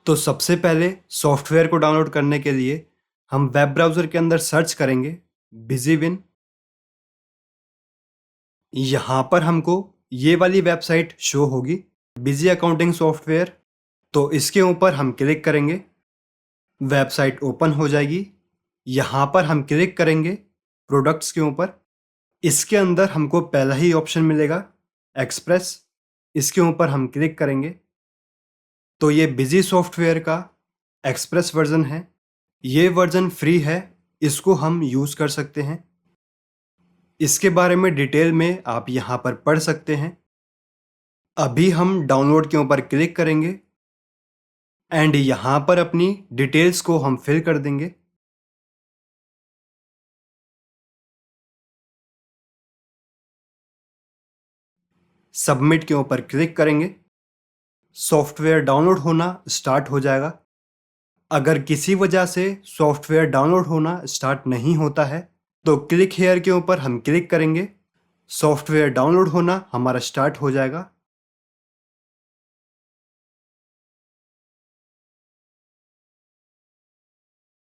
तो सबसे पहले सॉफ्टवेयर को डाउनलोड करने के लिए हम वेब ब्राउज़र के अंदर सर्च करेंगे बिज़ीविन। यहाँ पर हमको ये वाली वेबसाइट शो होगी, बिज़ी अकाउंटिंग सॉफ्टवेयर। तो इसके ऊपर हम क्लिक करेंगे, वेबसाइट ओपन हो जाएगी। यहाँ पर हम क्लिक करेंगे प्रोडक्ट्स के ऊपर। इसके अंदर हमको पहला ही ऑप्शन मिलेगा एक्सप्रेस, इसके ऊपर हम क्लिक करेंगे। तो ये बिज़ी सॉफ्टवेयर का एक्सप्रेस वर्ज़न है। ये वर्ज़न फ्री है, इसको हम यूज़ कर सकते हैं। इसके बारे में डिटेल में आप यहाँ पर पढ़ सकते हैं। अभी हम डाउनलोड के ऊपर क्लिक करेंगे एंड यहाँ पर अपनी डिटेल्स को हम फिल कर देंगे। सबमिट के ऊपर क्लिक करेंगे। सॉफ्टवेयर डाउनलोड होना स्टार्ट हो जाएगा। अगर किसी वजह से सॉफ्टवेयर डाउनलोड होना स्टार्ट नहीं होता है तो क्लिक हेयर के ऊपर हम क्लिक करेंगे। सॉफ्टवेयर डाउनलोड होना हमारा स्टार्ट हो जाएगा।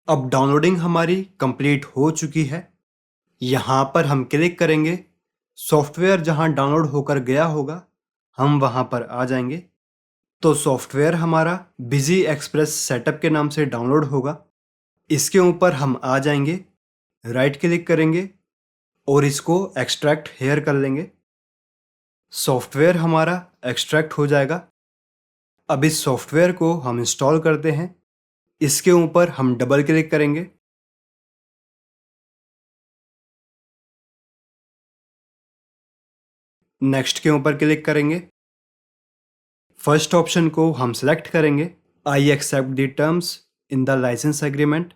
अब डाउनलोडिंग हमारी कंप्लीट हो चुकी है। यहाँ पर हम क्लिक करेंगे। सॉफ्टवेयर जहाँ डाउनलोड होकर गया होगा हम वहाँ पर आ जाएंगे। तो सॉफ्टवेयर हमारा बिजी एक्सप्रेस सेटअप के नाम से डाउनलोड होगा। इसके ऊपर हम आ जाएंगे, राइट क्लिक करेंगे और इसको एक्सट्रैक्ट हेयर कर लेंगे। सॉफ्टवेयर हमारा एक्सट्रैक्ट हो जाएगा। अब इस सॉफ्टवेयर को हम इंस्टॉल करते हैं। इसके ऊपर हम डबल क्लिक करेंगे। नेक्स्ट के ऊपर क्लिक करेंगे। फर्स्ट ऑप्शन को हम सेलेक्ट करेंगे, I accept the terms in the licence agreement.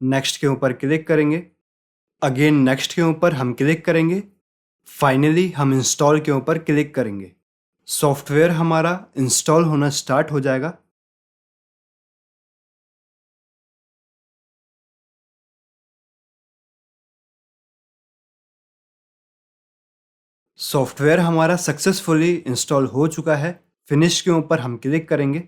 Next के ऊपर क्लिक करेंगे। अगेन नेक्स्ट के ऊपर हम क्लिक करेंगे। फाइनली हम इंस्टॉल के ऊपर क्लिक करेंगे। सॉफ्टवेयर हमारा इंस्टॉल होना स्टार्ट हो जाएगा। सॉफ्टवेयर हमारा सक्सेसफुली इंस्टॉल हो चुका है। फिनिश के ऊपर हम क्लिक करेंगे।